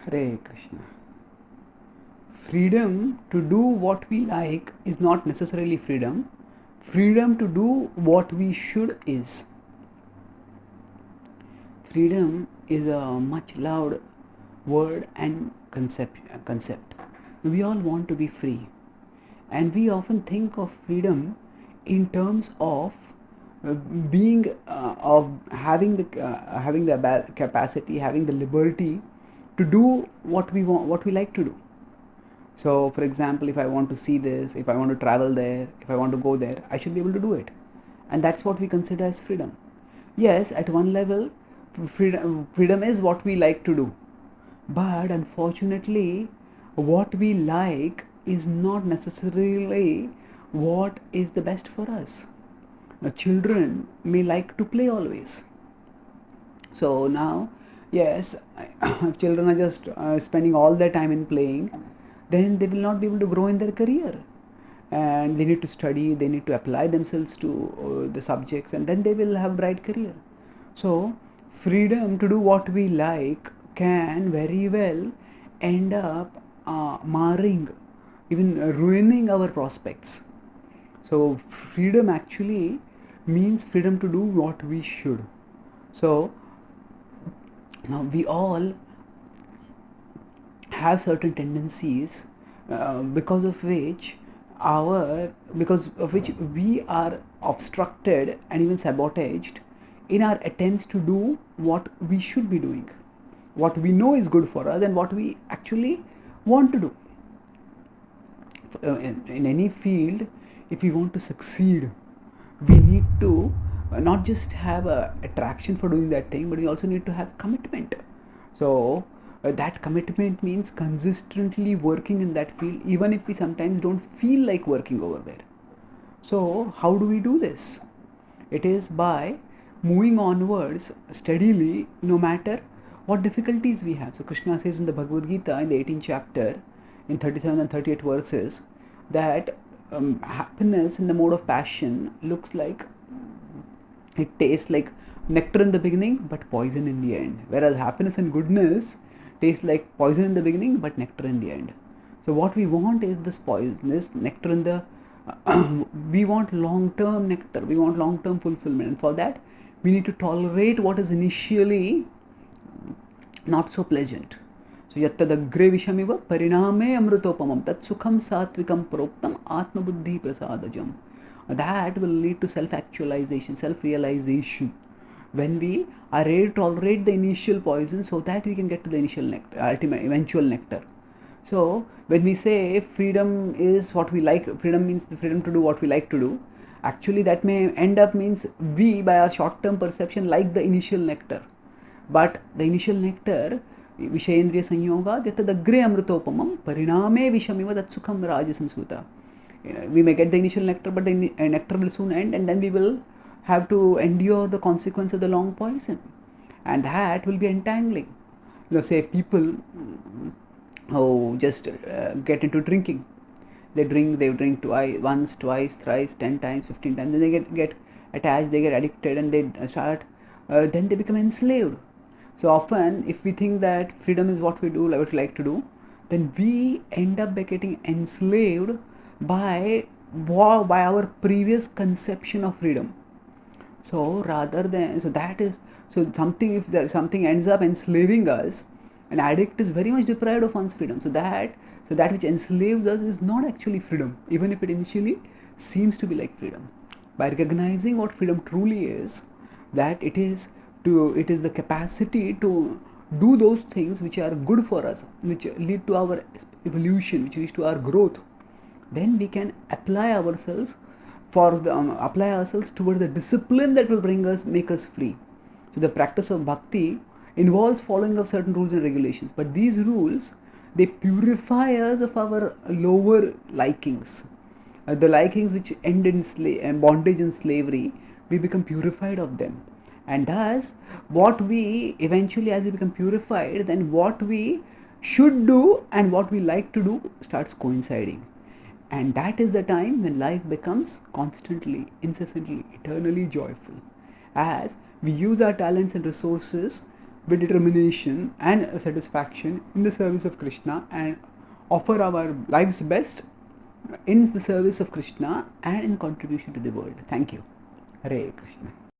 Hare Krishna. Freedom to do what we like is not necessarily freedom. Freedom to do what we should is. Freedom is a much loved word and concept. We all want to be free, and we often think of freedom in terms of being of having the capacity, having the liberty to do what we want, what we like to do. So, for example, if I want to see this, if I want to travel there, if I want to go there, I should be able to do it. And that's what we consider as freedom. Yes, at one level, freedom is what we like to do. But unfortunately, what we like is not necessarily what is the best for us. Now, children may like to play always. So now, yes, if children are just spending all their time in playing, then they will not be able to grow in their career. And they need to study, they need to apply themselves to the subjects, and then they will have a bright career. So, freedom to do what we like can very well end up marring, even ruining our prospects. So, freedom actually means freedom to do what we should. So, now we all have certain tendencies because of which we are obstructed and even sabotaged in our attempts to do what we should be doing, what we know is good for us, and what we actually want to do. In any field, if we want to succeed, we need to not just have a attraction for doing that thing, but we also need to have commitment. So that commitment means consistently working in that field, even if we sometimes don't feel like working over there. So how do we do this? It is by moving onwards steadily, no matter what difficulties we have. So Krishna says in the Bhagavad Gita in the 18th chapter, in 37 and 38 verses, that happiness in the mode of passion looks like, it tastes like nectar in the beginning but poison in the end, whereas happiness and goodness tastes like poison in the beginning but nectar in the end. So what we want is this poison, this nectar in the we want long-term nectar, we want long-term fulfillment, and for that we need to tolerate what is initially not so pleasant. So yattadagre vishamiva pariname amrutopamam tat sukham satvikam proktam atma buddhi prasadajam. That will lead to self-actualization, self-realization, when we are ready to tolerate the initial poison so that we can get to the initial nectar, ultimate eventual nectar. So when we say freedom is what we like, freedom means the freedom to do what we like to do, actually that may end up means we, by our short-term perception, like the initial nectar. But the initial nectar, Vishayendriya Sanyoga, Yattadagre Amrutopamam, Pariname Vishamiva Tatsukham Rajasamsuta. We may get the initial nectar, but the nectar will soon end, and then we will have to endure the consequence of the long poison, and that will be entangling. Let's say people who just get into drinking, they drink twice, once, twice, thrice, 10 times, 15 times, then they get attached, they get addicted, and they start then they become enslaved. So often, if we think that freedom is what we do, what we like to do, then we end up by getting enslaved by our previous conception of freedom. So rather than, if something ends up enslaving us, an addict is very much deprived of one's freedom. So that which enslaves us is not actually freedom, even if it initially seems to be like freedom. By recognizing what freedom truly is, that it is the capacity to do those things which are good for us, which lead to our evolution, which leads to our growth, then we can apply ourselves toward the discipline that will make us free. So the practice of bhakti involves following of certain rules and regulations, but these rules, they purify us of our lower likings, the likings which end in bondage and slavery. We become purified of them, and thus what we eventually, as we become purified, then what we should do and what we like to do starts coinciding. And that is the time when life becomes constantly, incessantly, eternally joyful, as we use our talents and resources with determination and satisfaction in the service of Krishna, and offer our life's best in the service of Krishna and in contribution to the world. Thank you. Hare Krishna.